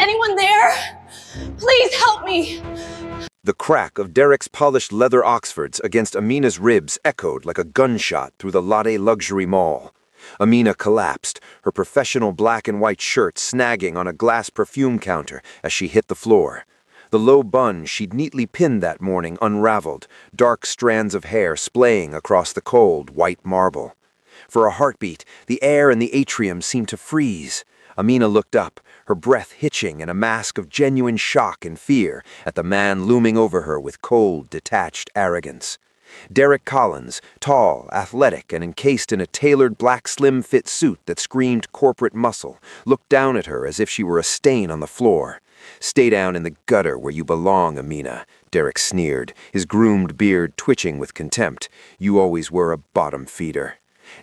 anyone there? Please help me. The crack of Derek's polished leather Oxfords against Amina's ribs echoed like a gunshot through the Lotte luxury mall. Amina collapsed, her professional black and white shirt snagging on a glass perfume counter as she hit the floor. The low bun she'd neatly pinned that morning unraveled, dark strands of hair splaying across the cold, white marble. For a heartbeat, the air in the atrium seemed to freeze. Amina looked up, her breath hitching in a mask of genuine shock and fear at the man looming over her with cold, detached arrogance. Derek Collins, tall, athletic, and encased in a tailored black slim-fit suit that screamed corporate muscle, looked down at her as if she were a stain on the floor. "Stay down in the gutter where you belong, Amina," Derek sneered, his groomed beard twitching with contempt. "You always were a bottom feeder."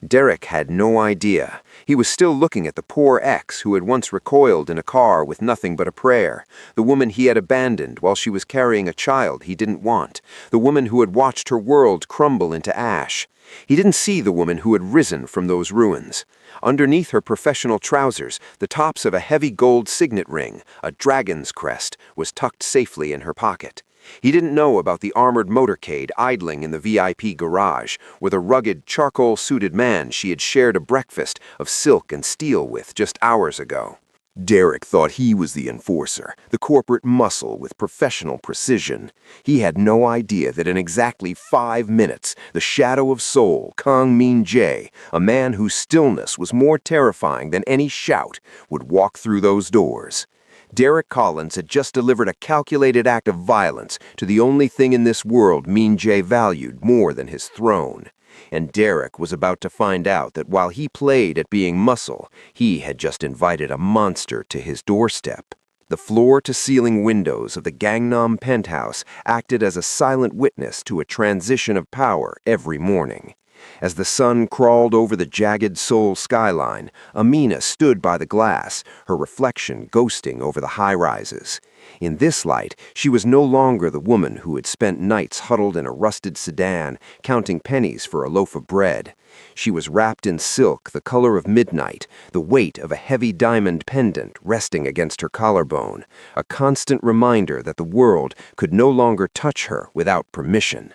Derek had no idea. He was still looking at the poor ex who had once recoiled in a car with nothing but a prayer, the woman he had abandoned while she was carrying a child he didn't want, the woman who had watched her world crumble into ash. He didn't see the woman who had risen from those ruins. Underneath her professional trousers, the tops of a heavy gold signet ring, a dragon's crest, was tucked safely in her pocket. He didn't know about the armored motorcade idling in the VIP garage, with a rugged, charcoal-suited man she had shared a breakfast of silk and steel with just hours ago. Derek thought he was the enforcer, the corporate muscle with professional precision. He had no idea that in exactly 5 minutes, the shadow of soul, Kang Min-jae, a man whose stillness was more terrifying than any shout, would walk through those doors. Derek Collins had just delivered a calculated act of violence to the only thing in this world Min-jae valued more than his throne. And Derek was about to find out that while he played at being muscle, he had just invited a monster to his doorstep. The floor-to-ceiling windows of the Gangnam penthouse acted as a silent witness to a transition of power every morning. As the sun crawled over the jagged Seoul skyline, Amina stood by the glass, her reflection ghosting over the high-rises. In this light, she was no longer the woman who had spent nights huddled in a rusted sedan, counting pennies for a loaf of bread. She was wrapped in silk the color of midnight, the weight of a heavy diamond pendant resting against her collarbone, a constant reminder that the world could no longer touch her without permission.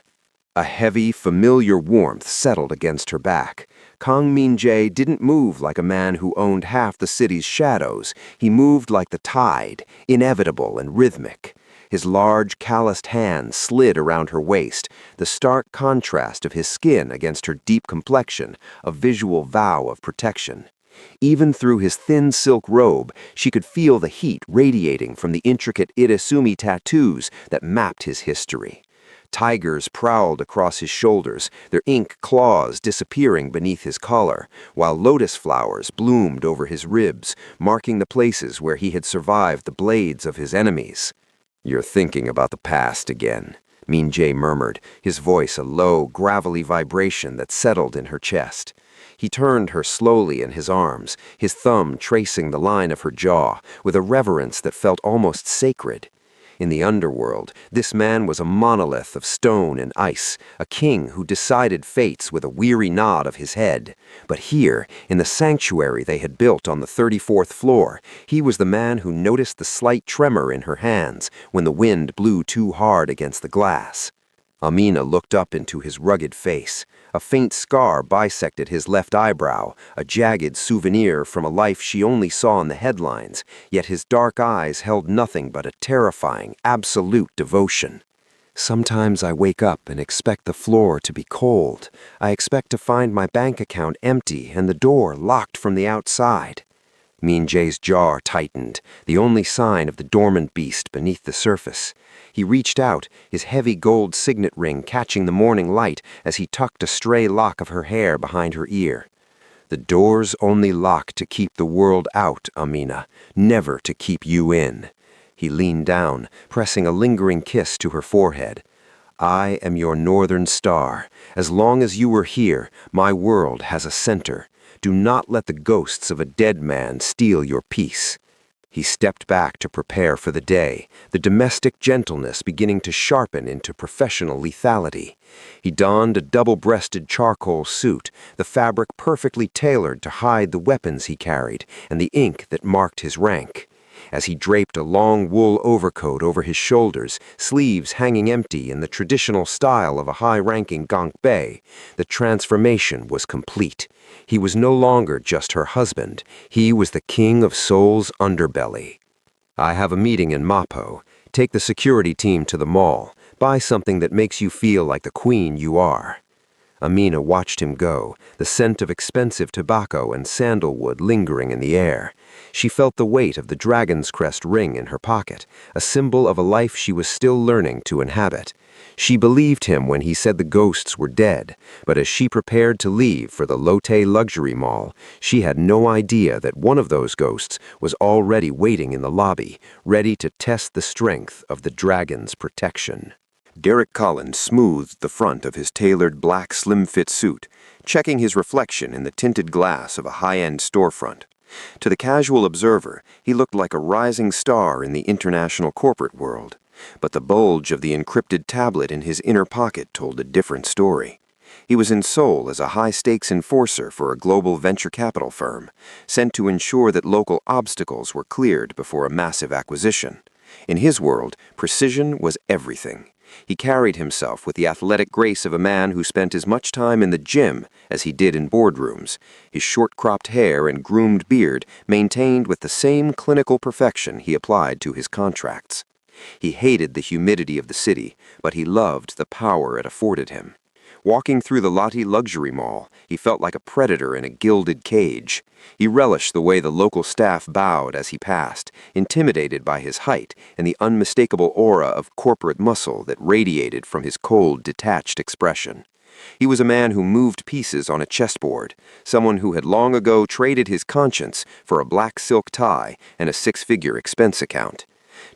A heavy, familiar warmth settled against her back. Kang Min-jae didn't move like a man who owned half the city's shadows. He moved like the tide, inevitable and rhythmic. His large, calloused hands slid around her waist, the stark contrast of his skin against her deep complexion, a visual vow of protection. Even through his thin silk robe, she could feel the heat radiating from the intricate irasumi tattoos that mapped his history. Tigers prowled across his shoulders, their ink claws disappearing beneath his collar, while lotus flowers bloomed over his ribs, marking the places where he had survived the blades of his enemies. "You're thinking about the past again," Min-jae murmured, his voice a low, gravelly vibration that settled in her chest. He turned her slowly in his arms, his thumb tracing the line of her jaw, with a reverence that felt almost sacred. In the underworld, this man was a monolith of stone and ice, a king who decided fates with a weary nod of his head. But here, in the sanctuary they had built on the 34th floor, he was the man who noticed the slight tremor in her hands when the wind blew too hard against the glass. Amina looked up into his rugged face. A faint scar bisected his left eyebrow, a jagged souvenir from a life she only saw in the headlines, yet his dark eyes held nothing but a terrifying, absolute devotion. "Sometimes I wake up and expect the floor to be cold. I expect to find my bank account empty and the door locked from the outside." Min-jae's jaw tightened, the only sign of the dormant beast beneath the surface. He reached out, his heavy gold signet ring catching the morning light as he tucked a stray lock of her hair behind her ear. "The door's only locked to keep the world out, Amina, never to keep you in." He leaned down, pressing a lingering kiss to her forehead. "I am your northern star. As long as you are here, my world has a center. Do not let the ghosts of a dead man steal your peace." He stepped back to prepare for the day, the domestic gentleness beginning to sharpen into professional lethality. He donned a double-breasted charcoal suit, the fabric perfectly tailored to hide the weapons he carried and the ink that marked his rank. as he draped a long wool overcoat over his shoulders, sleeves hanging empty in the traditional style of a high-ranking Gongbei. The transformation was complete. He was no longer just her husband. He was the king of Seoul's underbelly. "I have a meeting in Mapo. Take the security team to the mall. Buy something that makes you feel like the queen you are." Amina watched him go, the scent of expensive tobacco and sandalwood lingering in the air. She felt the weight of the dragon's crest ring in her pocket, a symbol of a life she was still learning to inhabit. She believed him when he said the ghosts were dead, but as she prepared to leave for the Lotte Luxury Mall, she had no idea that one of those ghosts was already waiting in the lobby, ready to test the strength of the dragon's protection. Derek Collins smoothed the front of his tailored black slim-fit suit, checking his reflection in the tinted glass of a high-end storefront. To the casual observer, he looked like a rising star in the international corporate world, but the bulge of the encrypted tablet in his inner pocket told a different story. He was in Seoul as a high-stakes enforcer for a global venture capital firm, sent to ensure that local obstacles were cleared before a massive acquisition. In his world, precision was everything. He carried himself with the athletic grace of a man who spent as much time in the gym as he did in boardrooms, his short-cropped hair and groomed beard maintained with the same clinical perfection he applied to his contracts. He hated the humidity of the city, but he loved the power it afforded him. Walking through the Lotte Luxury Mall, he felt like a predator in a gilded cage. He relished the way the local staff bowed as he passed, intimidated by his height and the unmistakable aura of corporate muscle that radiated from his cold, detached expression. He was a man who moved pieces on a chessboard, someone who had long ago traded his conscience for a black silk tie and a six-figure expense account.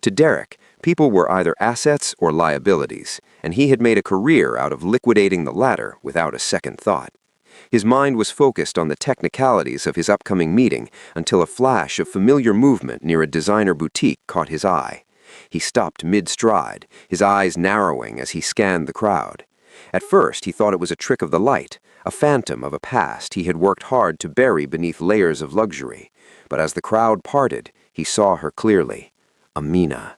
To Derek, people were either assets or liabilities, and he had made a career out of liquidating the latter without a second thought. His mind was focused on the technicalities of his upcoming meeting until a flash of familiar movement near a designer boutique caught his eye. He stopped mid-stride, his eyes narrowing as he scanned the crowd. At first, he thought it was a trick of the light, a phantom of a past he had worked hard to bury beneath layers of luxury. But as the crowd parted, he saw her clearly. Amina.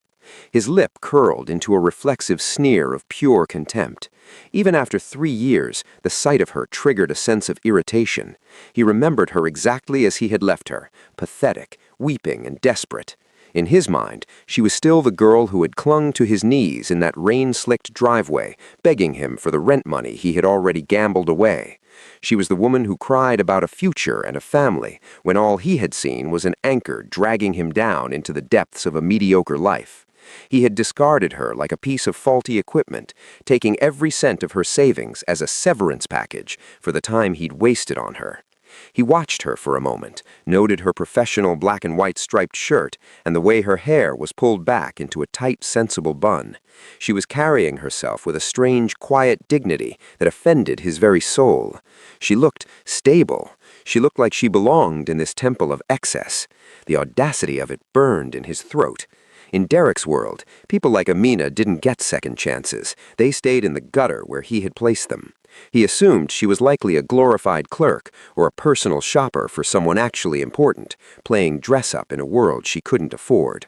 His lip curled into a reflexive sneer of pure contempt. Even after 3 years, the sight of her triggered a sense of irritation. He remembered her exactly as he had left her, pathetic, weeping, and desperate. In his mind, she was still the girl who had clung to his knees in that rain-slicked driveway, begging him for the rent money he had already gambled away. She was the woman who cried about a future and a family, when all he had seen was an anchor dragging him down into the depths of a mediocre life. He had discarded her like a piece of faulty equipment, taking every cent of her savings as a severance package for the time he'd wasted on her. He watched her for a moment, noted her professional black and white striped shirt and the way her hair was pulled back into a tight, sensible bun. She was carrying herself with a strange, quiet dignity that offended his very soul. She looked stable. She looked like she belonged in this temple of excess. The audacity of it burned in his throat. In Derek's world, people like Amina didn't get second chances. They stayed in the gutter where he had placed them. He assumed she was likely a glorified clerk or a personal shopper for someone actually important, playing dress-up in a world she couldn't afford.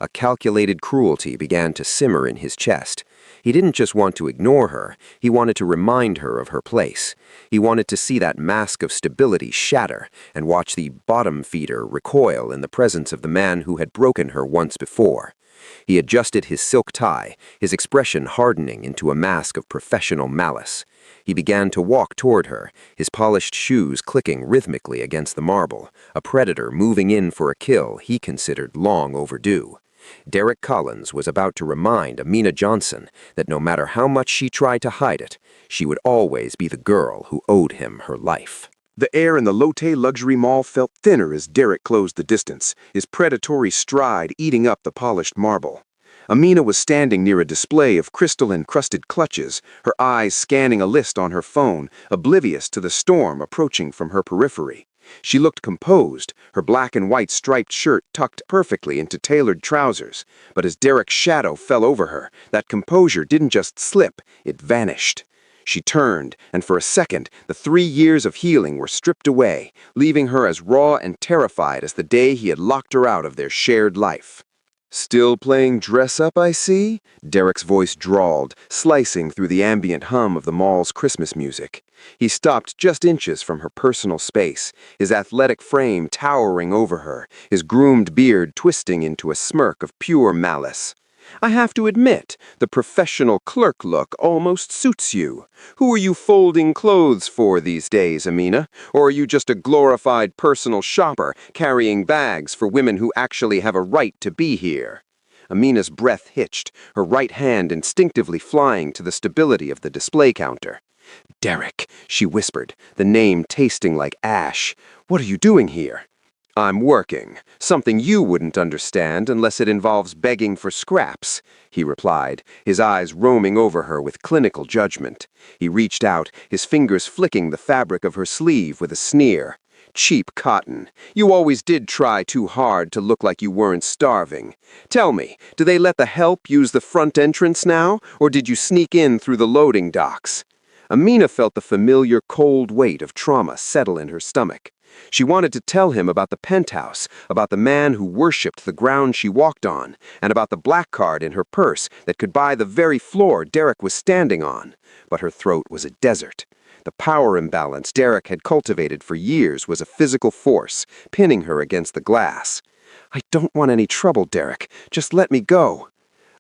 A calculated cruelty began to simmer in his chest. He didn't just want to ignore her, he wanted to remind her of her place. He wanted to see that mask of stability shatter and watch the bottom feeder recoil in the presence of the man who had broken her once before. He adjusted his silk tie, his expression hardening into a mask of professional malice. He began to walk toward her, his polished shoes clicking rhythmically against the marble, a predator moving in for a kill he considered long overdue. Derek Collins was about to remind Amina Johnson that no matter how much she tried to hide it, she would always be the girl who owed him her life. The air in the Lotte Luxury Mall felt thinner as Derek closed the distance, his predatory stride eating up the polished marble. Amina was standing near a display of crystal-encrusted clutches, her eyes scanning a list on her phone, oblivious to the storm approaching from her periphery. She looked composed, her black and white striped shirt tucked perfectly into tailored trousers, but as Derek's shadow fell over her, that composure didn't just slip, it vanished. She turned, and for a second, the 3 years of healing were stripped away, leaving her as raw and terrified as the day he had locked her out of their shared life. "Still playing dress-up, I see?" Derek's voice drawled, slicing through the ambient hum of the mall's Christmas music. He stopped just inches from her personal space, his athletic frame towering over her, his groomed beard twisting into a smirk of pure malice. "I have to admit, the professional clerk look almost suits you. Who are you folding clothes for these days, Amina? Or are you just a glorified personal shopper carrying bags for women who actually have a right to be here?" Amina's breath hitched, her right hand instinctively flying to the stability of the display counter. "Derek," she whispered, the name tasting like ash. "What are you doing here?" "I'm working. Something you wouldn't understand unless it involves begging for scraps," he replied, his eyes roaming over her with clinical judgment. He reached out, his fingers flicking the fabric of her sleeve with a sneer. "Cheap cotton. You always did try too hard to look like you weren't starving. Tell me, do they let the help use the front entrance now, or did you sneak in through the loading docks?" Amina felt the familiar cold weight of trauma settle in her stomach. She wanted to tell him about the penthouse, about the man who worshipped the ground she walked on, and about the black card in her purse that could buy the very floor Derek was standing on. But her throat was a desert. The power imbalance Derek had cultivated for years was a physical force, pinning her against the glass. "I don't want any trouble, Derek. Just let me go."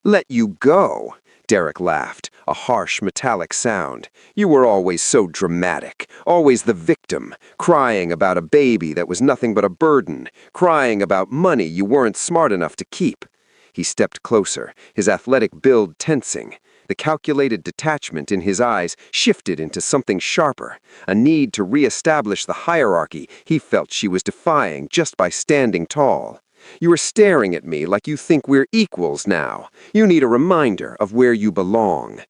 "Let you go?" Derek laughed, a harsh metallic sound. "You were always so dramatic, always the victim, crying about a baby that was nothing but a burden, crying about money you weren't smart enough to keep." He stepped closer, his athletic build tensing. The calculated detachment in his eyes shifted into something sharper, a need to re-establish the hierarchy he felt she was defying just by standing tall. "You are staring at me like you think we're equals now. You need a reminder of where you belong."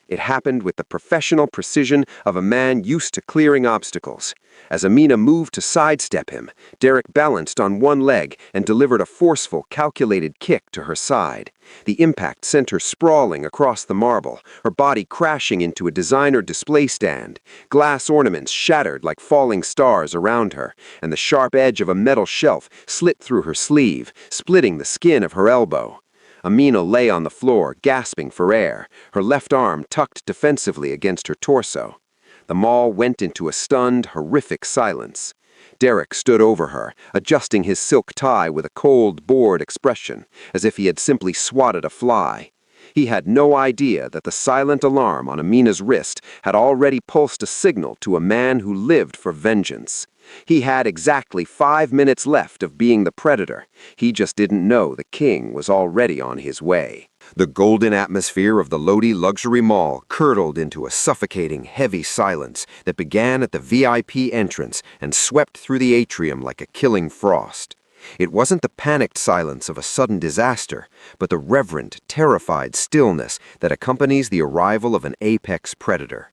It happened with the professional precision of a man used to clearing obstacles. As Amina moved to sidestep him, Derek balanced on one leg and delivered a forceful, calculated kick to her side. The impact sent her sprawling across the marble, her body crashing into a designer display stand. Glass ornaments shattered like falling stars around her, and the sharp edge of a metal shelf slit through her sleeve, splitting the skin of her elbow. Amina lay on the floor, gasping for air, her left arm tucked defensively against her torso. The mall went into a stunned, horrific silence. Derek stood over her, adjusting his silk tie with a cold, bored expression, as if he had simply swatted a fly. He had no idea that the silent alarm on Amina's wrist had already pulsed a signal to a man who lived for vengeance. He had exactly 5 minutes left of being the predator. He just didn't know the king was already on his way. The golden atmosphere of the Lodi luxury mall curdled into a suffocating, heavy silence that began at the VIP entrance and swept through the atrium like a killing frost. It wasn't the panicked silence of a sudden disaster, but the reverent, terrified stillness that accompanies the arrival of an apex predator.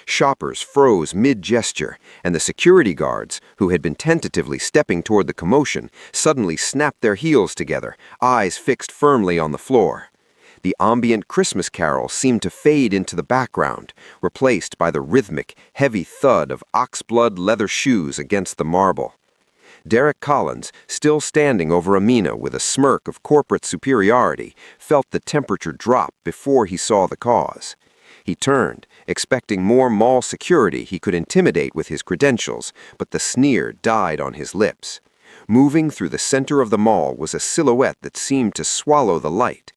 Shoppers froze mid-gesture, and the security guards, who had been tentatively stepping toward the commotion, suddenly snapped their heels together, eyes fixed firmly on the floor. The ambient Christmas carol seemed to fade into the background, replaced by the rhythmic, heavy thud of oxblood leather shoes against the marble. Derek Collins, still standing over Amina with a smirk of corporate superiority, felt the temperature drop before he saw the cause. He turned, expecting more mall security he could intimidate with his credentials, but the sneer died on his lips. Moving through the center of the mall was a silhouette that seemed to swallow the light.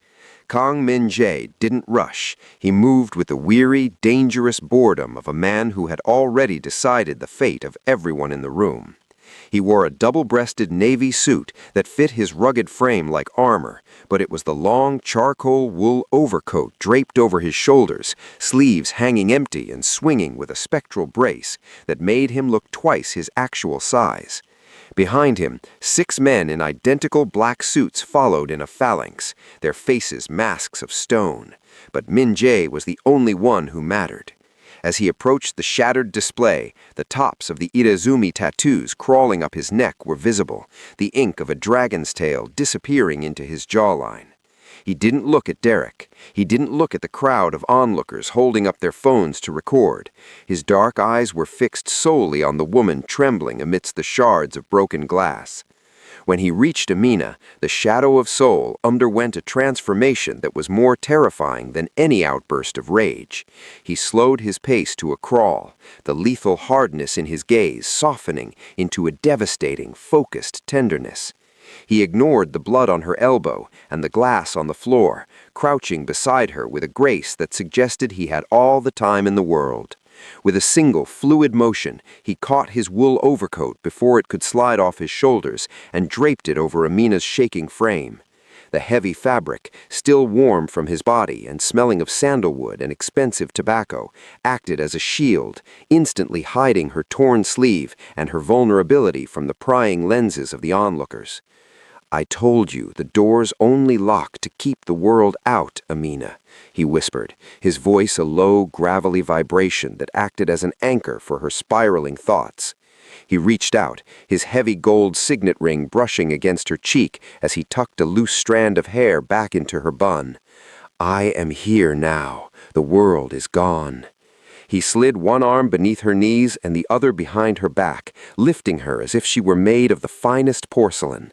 Kang Min-jae didn't rush. He moved with the weary, dangerous boredom of a man who had already decided the fate of everyone in the room. He wore a double-breasted navy suit that fit his rugged frame like armor, but it was the long charcoal wool overcoat draped over his shoulders, sleeves hanging empty and swinging with a spectral brace, that made him look twice his actual size. Behind him, 6 men in identical black suits followed in a phalanx, their faces masks of stone. But Min-jae was the only one who mattered. As he approached the shattered display, the tops of the Irezumi tattoos crawling up his neck were visible, the ink of a dragon's tail disappearing into his jawline. He didn't look at Derek. He didn't look at the crowd of onlookers holding up their phones to record. His dark eyes were fixed solely on the woman trembling amidst the shards of broken glass. When he reached Amina, the shadow of soul underwent a transformation that was more terrifying than any outburst of rage. He slowed his pace to a crawl, the lethal hardness in his gaze softening into a devastating, focused tenderness. He ignored the blood on her elbow and the glass on the floor, crouching beside her with a grace that suggested he had all the time in the world. With a single, fluid motion, he caught his wool overcoat before it could slide off his shoulders and draped it over Amina's shaking frame. The heavy fabric, still warm from his body and smelling of sandalwood and expensive tobacco, acted as a shield, instantly hiding her torn sleeve and her vulnerability from the prying lenses of the onlookers. "I told you the doors only lock to keep the world out, Amina," he whispered, his voice a low, gravelly vibration that acted as an anchor for her spiraling thoughts. He reached out, his heavy gold signet ring brushing against her cheek as he tucked a loose strand of hair back into her bun. "I am here now. The world is gone." He slid one arm beneath her knees and the other behind her back, lifting her as if she were made of the finest porcelain.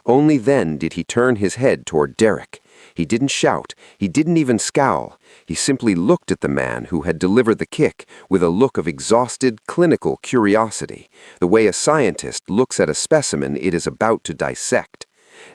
Only then did he turn his head toward Derek. He didn't shout, he didn't even scowl. He simply looked at the man who had delivered the kick with a look of exhausted, clinical curiosity, the way a scientist looks at a specimen it is about to dissect.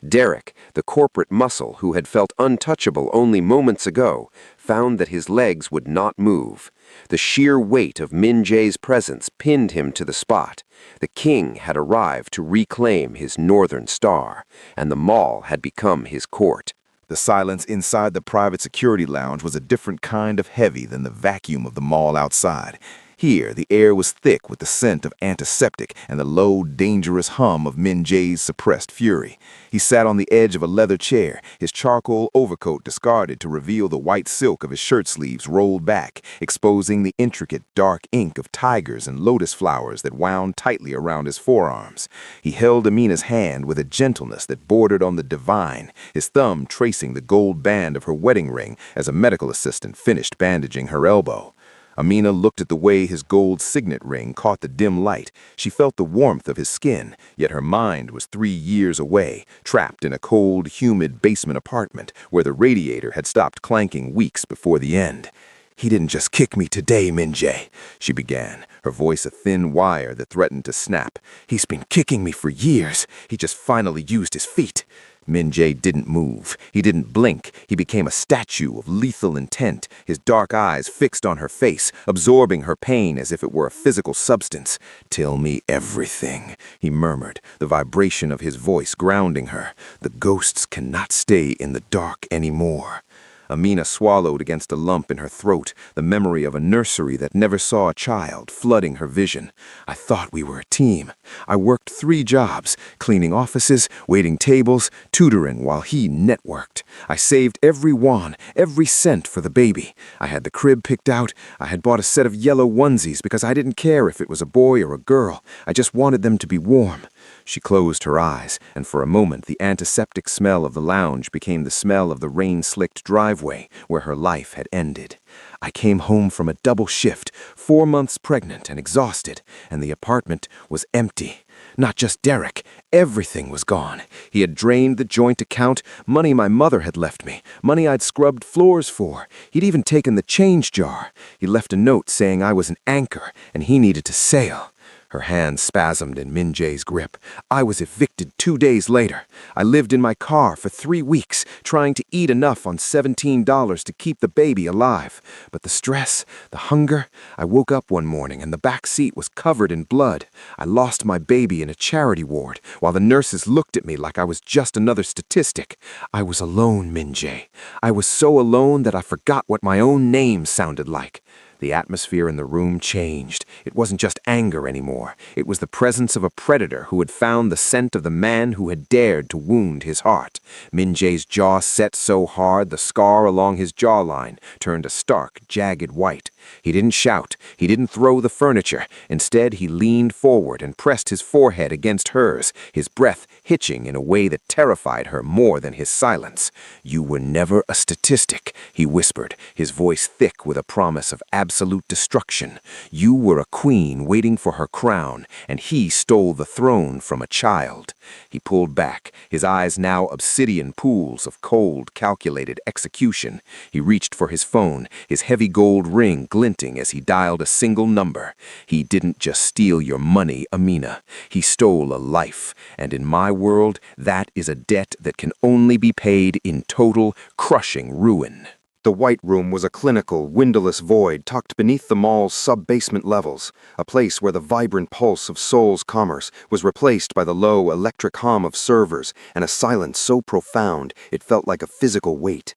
Derek, the corporate muscle who had felt untouchable only moments ago, found that his legs would not move. The sheer weight of Min Jae's presence pinned him to the spot. The king had arrived to reclaim his northern star, and the mall had become his court. The silence inside the private security lounge was a different kind of heavy than the vacuum of the mall outside. Here, the air was thick with the scent of antiseptic and the low, dangerous hum of Min Jae's suppressed fury. He sat on the edge of a leather chair, his charcoal overcoat discarded to reveal the white silk of his shirt sleeves rolled back, exposing the intricate dark ink of tigers and lotus flowers that wound tightly around his forearms. He held Amina's hand with a gentleness that bordered on the divine, his thumb tracing the gold band of her wedding ring as a medical assistant finished bandaging her elbow. Amina looked at the way his gold signet ring caught the dim light. She felt the warmth of his skin, yet her mind was 3 years away, trapped in a cold, humid basement apartment where the radiator had stopped clanking weeks before the end. "He didn't just kick me today, Min Jae," she began, her voice a thin wire that threatened to snap. "He's been kicking me for years. He just finally used his feet." Min Jae didn't move. He didn't blink. He became a statue of lethal intent, his dark eyes fixed on her face, absorbing her pain as if it were a physical substance. "Tell me everything," he murmured, the vibration of his voice grounding her. "The ghosts cannot stay in the dark anymore." Amina swallowed against a lump in her throat, the memory of a nursery that never saw a child flooding her vision. "I thought we were a team. I worked 3 jobs, cleaning offices, waiting tables, tutoring while he networked. I saved every won, every cent for the baby. I had the crib picked out. I had bought a set of yellow onesies because I didn't care if it was a boy or a girl. I just wanted them to be warm." She closed her eyes, and for a moment the antiseptic smell of the lounge became the smell of the rain-slicked driveway where her life had ended. "I came home from a double shift, 4 months pregnant and exhausted, and the apartment was empty. Not just Derek, everything was gone. He had drained the joint account, money my mother had left me, money I'd scrubbed floors for. He'd even taken the change jar. He left a note saying I was an anchor and he needed to sail." Her hand spasmed in Min Jae's grip. "I was evicted 2 days later. I lived in my car for 3 weeks, trying to eat enough on $17 to keep the baby alive. But the stress, the hunger, I woke up one morning and the back seat was covered in blood. I lost my baby in a charity ward, while the nurses looked at me like I was just another statistic. I was alone, Min Jae. I was so alone that I forgot what my own name sounded like. The atmosphere in the room changed. It wasn't just anger anymore. It was the presence of a predator who had found the scent of the man who had dared to wound his heart. Min Jae's jaw set so hard the scar along his jawline turned a stark, jagged white. He didn't shout. He didn't throw the furniture. Instead, he leaned forward and pressed his forehead against hers, his breath hitching in a way that terrified her more than his silence. "You were never a statistic," he whispered, his voice thick with a promise of absolute destruction. "You were a queen waiting for her crown, and he stole the throne from a child." He pulled back, his eyes now obsidian pools of cold, calculated execution. He reached for his phone, his heavy gold ring glinting as he dialed a single number. "He didn't just steal your money, Amina. He stole a life, and in my world, that is a debt that can only be paid in total, crushing ruin." The White Room was a clinical, windowless void tucked beneath the mall's sub-basement levels, a place where the vibrant pulse of Seoul's commerce was replaced by the low, electric hum of servers and a silence so profound it felt like a physical weight.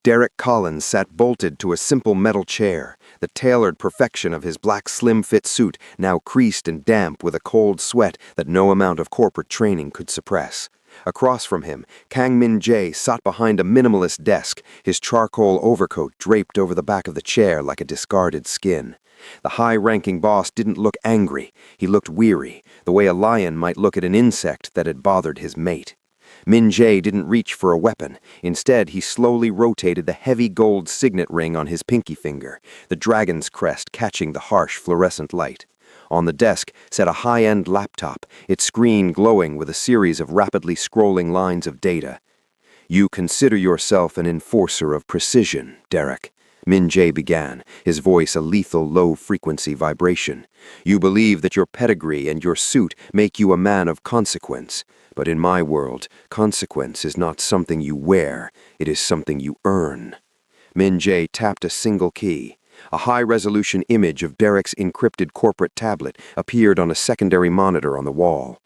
Derek Collins sat bolted to a simple metal chair, the tailored perfection of his black slim-fit suit now creased and damp with a cold sweat that no amount of corporate training could suppress. Across from him, Kang Min Jae sat behind a minimalist desk, his charcoal overcoat draped over the back of the chair like a discarded skin. The high-ranking boss didn't look angry. He looked weary, the way a lion might look at an insect that had bothered his mate. Min Jae didn't reach for a weapon. Instead, he slowly rotated the heavy gold signet ring on his pinky finger, the dragon's crest catching the harsh fluorescent light. On the desk sat a high-end laptop, its screen glowing with a series of rapidly scrolling lines of data. "You consider yourself an enforcer of precision, Derek," Min Jae began, his voice a lethal low-frequency vibration. "You believe that your pedigree and your suit make you a man of consequence. But in my world, consequence is not something you wear, it is something you earn." Min Jae tapped a single key. A high-resolution image of Derek's encrypted corporate tablet appeared on a secondary monitor on the wall.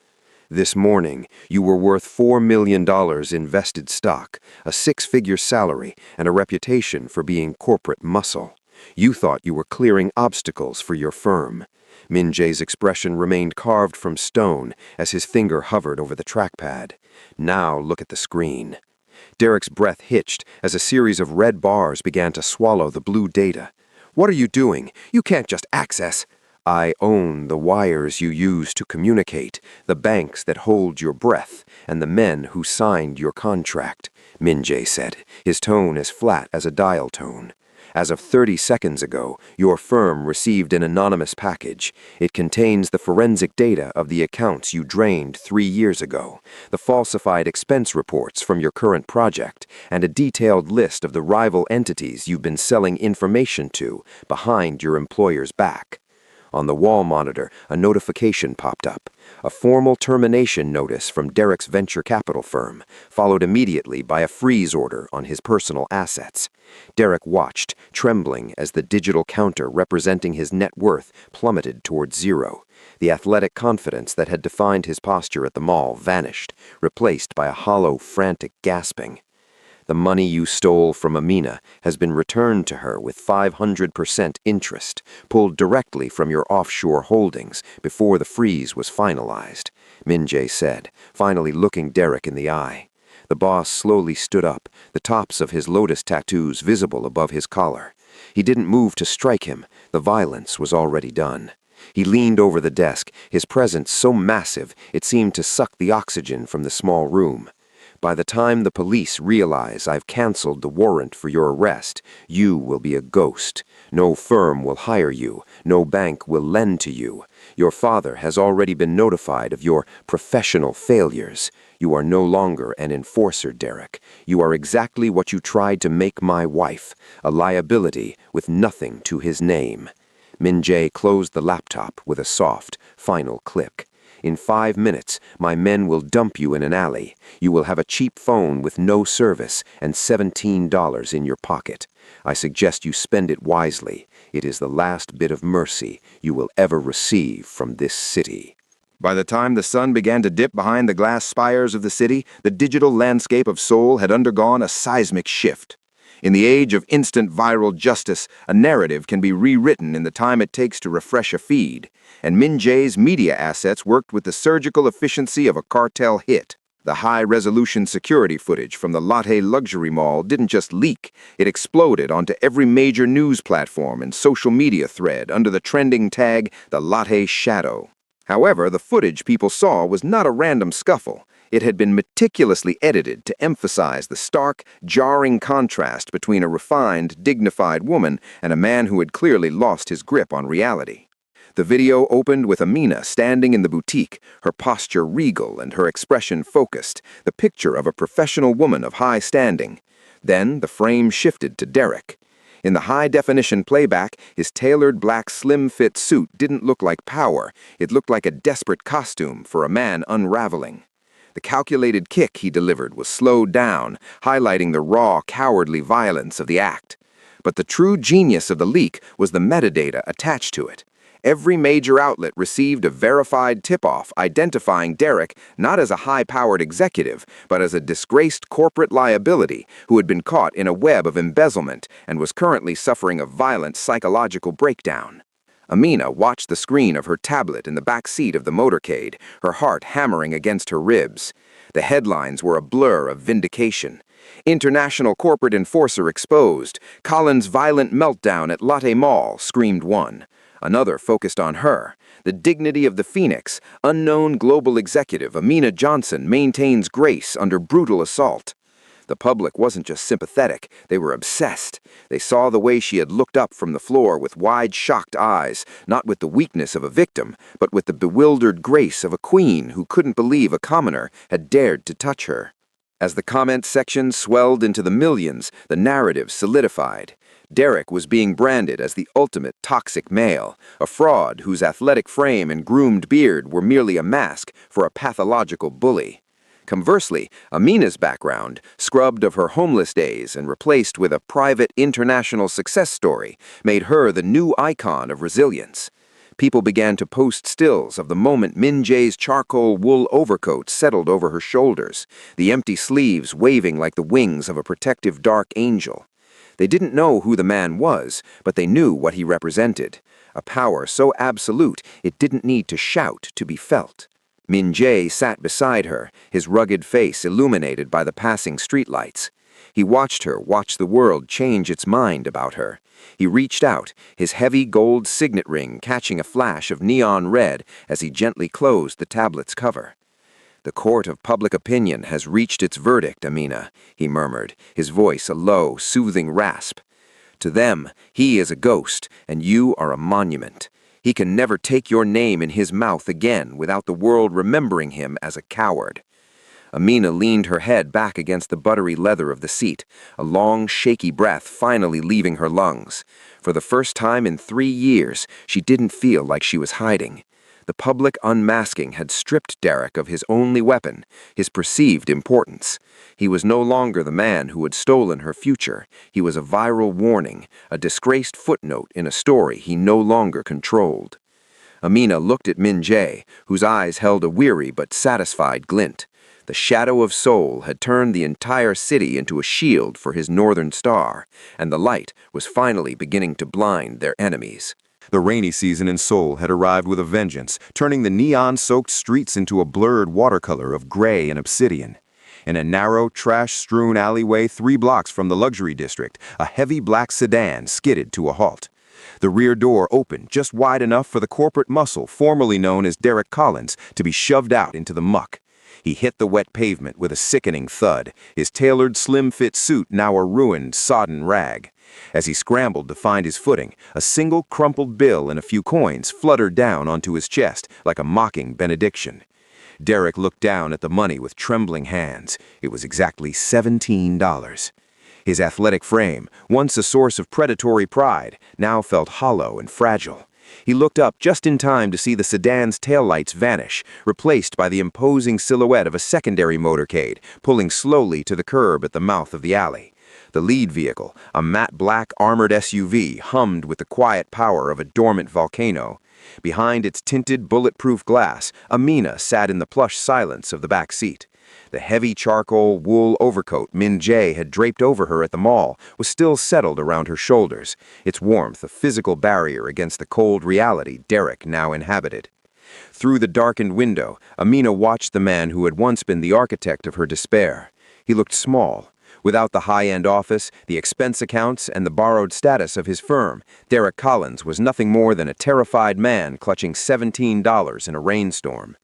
"This morning, you were worth $4 million in vested stock, a six-figure salary, and a reputation for being corporate muscle. You thought you were clearing obstacles for your firm." Min Jae's expression remained carved from stone as his finger hovered over the trackpad. "Now look at the screen." Derek's breath hitched as a series of red bars began to swallow the blue data. "What are you doing? You can't just access." "I own the wires you use to communicate, the banks that hold your breath, and the men who signed your contract," Min Jae said, his tone as flat as a dial tone. "As of 30 seconds ago, your firm received an anonymous package. It contains the forensic data of the accounts you drained 3 years ago, the falsified expense reports from your current project, and a detailed list of the rival entities you've been selling information to behind your employer's back." On the wall monitor, a notification popped up. A formal termination notice from Derek's venture capital firm, followed immediately by a freeze order on his personal assets. Derek watched, trembling as the digital counter representing his net worth plummeted towards zero. The athletic confidence that had defined his posture at the mall vanished, replaced by a hollow, frantic gasping. "The money you stole from Amina has been returned to her with 500% interest, pulled directly from your offshore holdings before the freeze was finalized," Min Jae said, finally looking Derek in the eye. The boss slowly stood up, the tops of his lotus tattoos visible above his collar. He didn't move to strike him. The violence was already done. He leaned over the desk, his presence so massive it seemed to suck the oxygen from the small room. "By the time the police realize I've canceled the warrant for your arrest, you will be a ghost. No firm will hire you. No bank will lend to you. Your father has already been notified of your professional failures. You are no longer an enforcer, Derek. You are exactly what you tried to make my wife, a liability with nothing to his name." Min Jae closed the laptop with a soft, final click. "In 5 minutes, my men will dump you in an alley. You will have a cheap phone with no service and $17 in your pocket. I suggest you spend it wisely. It is the last bit of mercy you will ever receive from this city." By the time the sun began to dip behind the glass spires of the city, the digital landscape of Seoul had undergone a seismic shift. In the age of instant viral justice, a narrative can be rewritten in the time it takes to refresh a feed, and Min Jae's media assets worked with the surgical efficiency of a cartel hit. The high-resolution security footage from the Lotte luxury mall didn't just leak, it exploded onto every major news platform and social media thread under the trending tag, the Lotte Shadow. However, the footage people saw was not a random scuffle. It had been meticulously edited to emphasize the stark, jarring contrast between a refined, dignified woman and a man who had clearly lost his grip on reality. The video opened with Amina standing in the boutique, her posture regal and her expression focused, the picture of a professional woman of high standing. Then the frame shifted to Derek. In the high-definition playback, his tailored black slim-fit suit didn't look like power, it looked like a desperate costume for a man unraveling. The calculated kick he delivered was slowed down, highlighting the raw, cowardly violence of the act. But the true genius of the leak was the metadata attached to it. Every major outlet received a verified tip-off identifying Derek not as a high-powered executive, but as a disgraced corporate liability who had been caught in a web of embezzlement and was currently suffering a violent psychological breakdown. Amina watched the screen of her tablet in the back seat of the motorcade, her heart hammering against her ribs. The headlines were a blur of vindication. International corporate enforcer exposed. Collins' violent meltdown at Lotte Mall, screamed one. Another focused on her. The dignity of the Phoenix, unknown global executive Amina Johnson maintains grace under brutal assault. The public wasn't just sympathetic, they were obsessed. They saw the way she had looked up from the floor with wide, shocked eyes, not with the weakness of a victim, but with the bewildered grace of a queen who couldn't believe a commoner had dared to touch her. As the comment section swelled into the millions, the narrative solidified. Derek was being branded as the ultimate toxic male, a fraud whose athletic frame and groomed beard were merely a mask for a pathological bully. Conversely, Amina's background, scrubbed of her homeless days and replaced with a private international success story, made her the new icon of resilience. People began to post stills of the moment Min Jae's charcoal wool overcoat settled over her shoulders, the empty sleeves waving like the wings of a protective dark angel. They didn't know who the man was, but they knew what he represented. A power so absolute it didn't need to shout to be felt. Min Jae sat beside her, his rugged face illuminated by the passing streetlights. He watched her watch the world change its mind about her. He reached out, his heavy gold signet ring catching a flash of neon red as he gently closed the tablet's cover. "The court of public opinion has reached its verdict, Amina," he murmured, his voice a low, soothing rasp. "To them, he is a ghost, and you are a monument. He can never take your name in his mouth again without the world remembering him as a coward." Amina leaned her head back against the buttery leather of the seat, a long, shaky breath finally leaving her lungs. For the first time in 3 years, she didn't feel like she was hiding. The public unmasking had stripped Derek of his only weapon, his perceived importance. He was no longer the man who had stolen her future. He was a viral warning, a disgraced footnote in a story he no longer controlled. Amina looked at Min Jae, whose eyes held a weary but satisfied glint. The shadow of Seoul had turned the entire city into a shield for his northern star, and the light was finally beginning to blind their enemies. The rainy season in Seoul had arrived with a vengeance, turning the neon-soaked streets into a blurred watercolor of gray and obsidian. In a narrow, trash-strewn alleyway 3 blocks from the luxury district, a heavy black sedan skidded to a halt. The rear door opened just wide enough for the corporate muscle formerly known as Derek Collins to be shoved out into the muck. He hit the wet pavement with a sickening thud, his tailored slim-fit suit now a ruined, sodden rag. As he scrambled to find his footing, a single crumpled bill and a few coins fluttered down onto his chest like a mocking benediction. Derek looked down at the money with trembling hands. It was exactly $17. His athletic frame, once a source of predatory pride, now felt hollow and fragile. He looked up just in time to see the sedan's taillights vanish, replaced by the imposing silhouette of a secondary motorcade, pulling slowly to the curb at the mouth of the alley. The lead vehicle, a matte black armored SUV, hummed with the quiet power of a dormant volcano. Behind its tinted bulletproof glass, Amina sat in the plush silence of the back seat. The heavy charcoal wool overcoat Min Jae had draped over her at the mall was still settled around her shoulders, its warmth a physical barrier against the cold reality Derek now inhabited. Through the darkened window, Amina watched the man who had once been the architect of her despair. He looked small. Without the high-end office, the expense accounts, and the borrowed status of his firm, Derek Collins was nothing more than a terrified man clutching $17 in a rainstorm.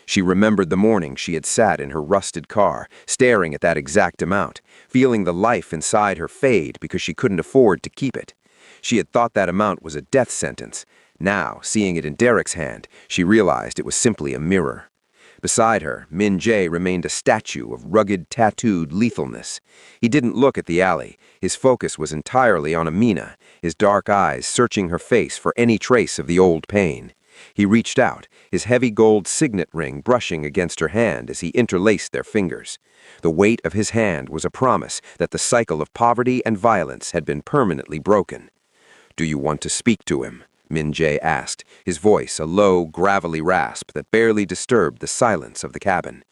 She remembered the morning she had sat in her rusted car, staring at that exact amount, feeling the life inside her fade because she couldn't afford to keep it. She had thought that amount was a death sentence. Now, seeing it in Derek's hand, she realized it was simply a mirror. Beside her, Min Jae remained a statue of rugged, tattooed lethalness. He didn't look at the alley. His focus was entirely on Amina, his dark eyes searching her face for any trace of the old pain. He reached out, his heavy gold signet ring brushing against her hand as he interlaced their fingers. The weight of his hand was a promise that the cycle of poverty and violence had been permanently broken. "Do you want to speak to him?" Min Jae asked, his voice a low, gravelly rasp that barely disturbed the silence of the cabin.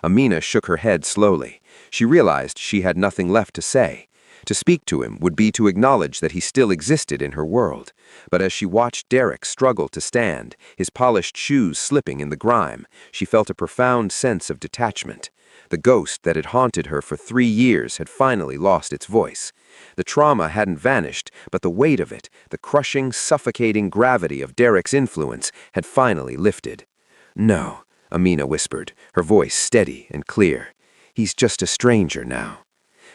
Amina shook her head slowly. She realized she had nothing left to say. To speak to him would be to acknowledge that he still existed in her world. But as she watched Derek struggle to stand, his polished shoes slipping in the grime, she felt a profound sense of detachment. The ghost that had haunted her for 3 years had finally lost its voice. The trauma hadn't vanished, but the weight of it, the crushing, suffocating gravity of Derek's influence, had finally lifted. "No," Amina whispered, her voice steady and clear. "He's just a stranger now."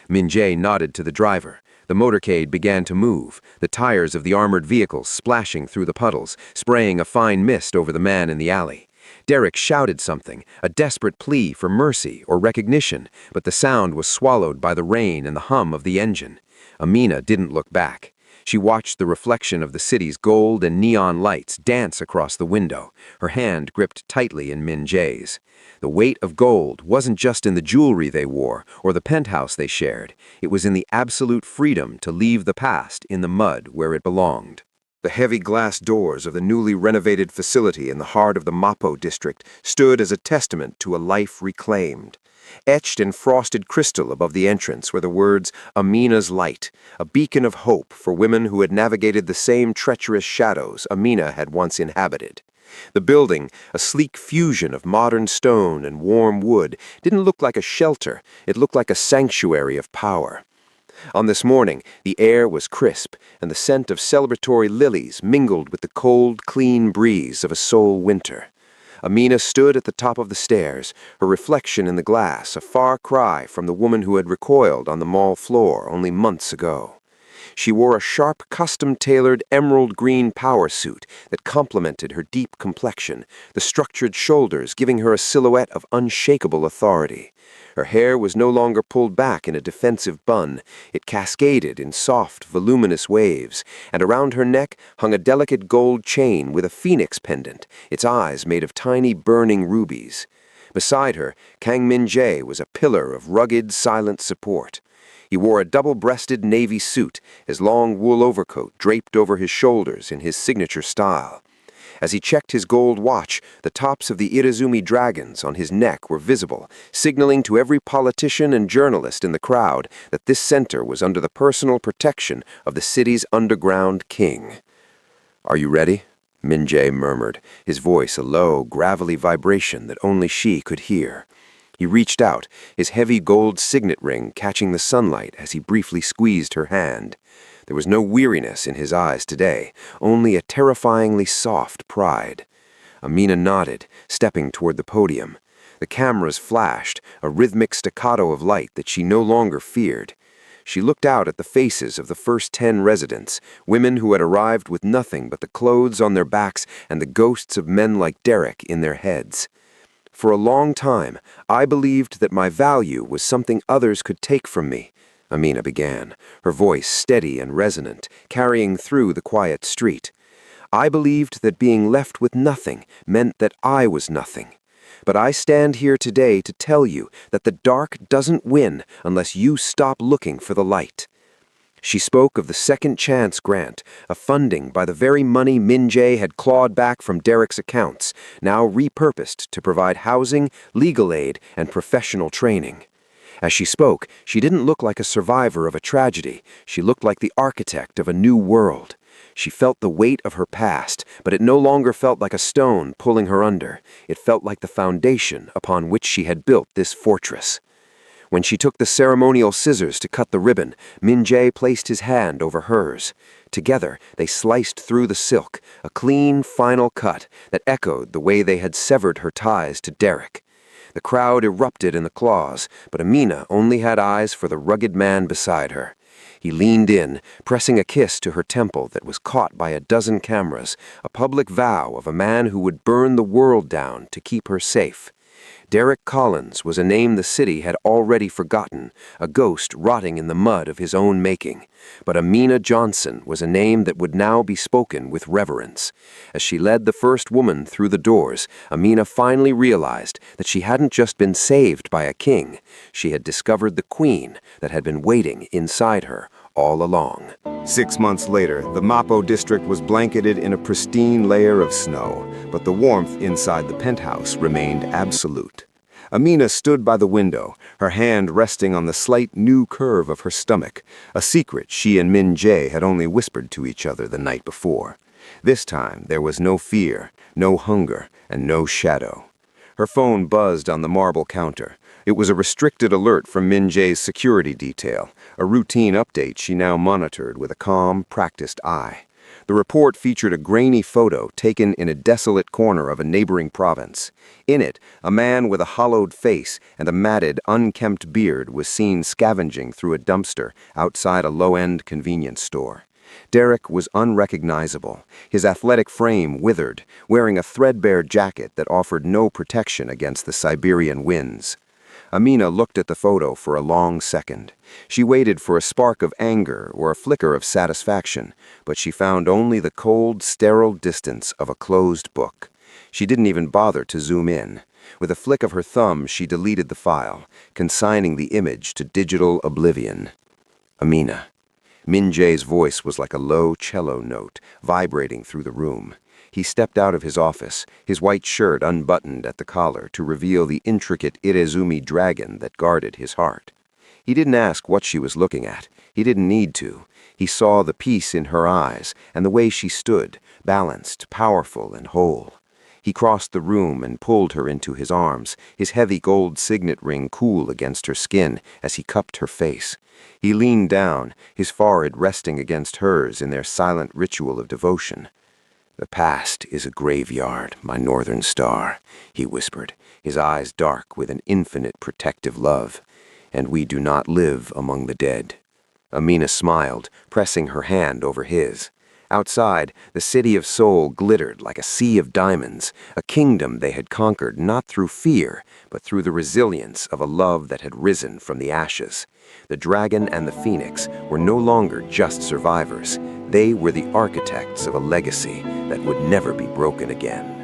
Min Jae nodded to the driver. The motorcade began to move, the tires of the armored vehicles splashing through the puddles, spraying a fine mist over the man in the alley. Derek shouted something, a desperate plea for mercy or recognition, but the sound was swallowed by the rain and the hum of the engine. Amina didn't look back. She watched the reflection of the city's gold and neon lights dance across the window, her hand gripped tightly in Min Jae's. The weight of gold wasn't just in the jewelry they wore or the penthouse they shared. It was in the absolute freedom to leave the past in the mud where it belonged. The heavy glass doors of the newly renovated facility in the heart of the Mapo district stood as a testament to a life reclaimed. Etched in frosted crystal above the entrance were the words, "Amina's Light," a beacon of hope for women who had navigated the same treacherous shadows Amina had once inhabited. The building, a sleek fusion of modern stone and warm wood, didn't look like a shelter, it looked like a sanctuary of power. On this morning, the air was crisp, and the scent of celebratory lilies mingled with the cold, clean breeze of a Seoul winter. Amina stood at the top of the stairs, her reflection in the glass a far cry from the woman who had recoiled on the mall floor only months ago. She wore a sharp, custom-tailored emerald green power suit that complemented her deep complexion, the structured shoulders giving her a silhouette of unshakable authority. Her hair was no longer pulled back in a defensive bun. It cascaded in soft, voluminous waves, and around her neck hung a delicate gold chain with a phoenix pendant, its eyes made of tiny burning rubies. Beside her, Kang Min-jae was a pillar of rugged, silent support. He wore a double-breasted navy suit, his long wool overcoat draped over his shoulders in his signature style. As he checked his gold watch, the tops of the Irizumi dragons on his neck were visible, signaling to every politician and journalist in the crowd that this center was under the personal protection of the city's underground king. "Are you ready?" Min Jae murmured, his voice a low, gravelly vibration that only she could hear. He reached out, his heavy gold signet ring catching the sunlight as he briefly squeezed her hand. There was no weariness in his eyes today, only a terrifyingly soft pride. Amina nodded, stepping toward the podium. The cameras flashed, a rhythmic staccato of light that she no longer feared. She looked out at the faces of the first 10 residents, women who had arrived with nothing but the clothes on their backs and the ghosts of men like Derek in their heads. "For a long time, I believed that my value was something others could take from me," Amina began, her voice steady and resonant, carrying through the quiet street. "I believed that being left with nothing meant that I was nothing. But I stand here today to tell you that the dark doesn't win unless you stop looking for the light." She spoke of the Second Chance Grant, a funding by the very money Min Jae had clawed back from Derek's accounts, now repurposed to provide housing, legal aid, and professional training. As she spoke, she didn't look like a survivor of a tragedy. She looked like the architect of a new world. She felt the weight of her past, but it no longer felt like a stone pulling her under. It felt like the foundation upon which she had built this fortress. When she took the ceremonial scissors to cut the ribbon, Min Jae placed his hand over hers. Together, they sliced through the silk, a clean, final cut that echoed the way they had severed her ties to Derek. The crowd erupted in the claws, but Amina only had eyes for the rugged man beside her. He leaned in, pressing a kiss to her temple that was caught by a dozen cameras, a public vow of a man who would burn the world down to keep her safe. Derek Collins was a name the city had already forgotten, a ghost rotting in the mud of his own making. But Amina Johnson was a name that would now be spoken with reverence. As she led the first woman through the doors, Amina finally realized that she hadn't just been saved by a king. She had discovered the queen that had been waiting inside her all along. 6 months later, the Mapo district was blanketed in a pristine layer of snow, but the warmth inside the penthouse remained absolute. Amina stood by the window, her hand resting on the slight new curve of her stomach, a secret she and Min Jae had only whispered to each other the night before. This time, there was no fear, no hunger, and no shadow. Her phone buzzed on the marble counter. It was a restricted alert from Min Jae's security detail, a routine update she now monitored with a calm, practiced eye. The report featured a grainy photo taken in a desolate corner of a neighboring province. In it, a man with a hollowed face and a matted, unkempt beard was seen scavenging through a dumpster outside a low-end convenience store. Derek was unrecognizable, his athletic frame withered, wearing a threadbare jacket that offered no protection against the Siberian winds. Amina looked at the photo for a long second. She waited for a spark of anger or a flicker of satisfaction, but she found only the cold, sterile distance of a closed book. She didn't even bother to zoom in. With a flick of her thumb, she deleted the file, consigning the image to digital oblivion. Amina. Min Jae's voice was like a low cello note, vibrating through the room. He stepped out of his office, his white shirt unbuttoned at the collar to reveal the intricate Irezumi dragon that guarded his heart. He didn't ask what she was looking at. He didn't need to. He saw the peace in her eyes and the way she stood, balanced, powerful, and whole. He crossed the room and pulled her into his arms, his heavy gold signet ring cool against her skin as he cupped her face. He leaned down, his forehead resting against hers in their silent ritual of devotion. "The past is a graveyard, my northern star," he whispered, his eyes dark with an infinite protective love. "And we do not live among the dead." Amina smiled, pressing her hand over his. Outside, the city of Seoul glittered like a sea of diamonds, a kingdom they had conquered not through fear, but through the resilience of a love that had risen from the ashes. The dragon and the phoenix were no longer just survivors. They were the architects of a legacy that would never be broken again.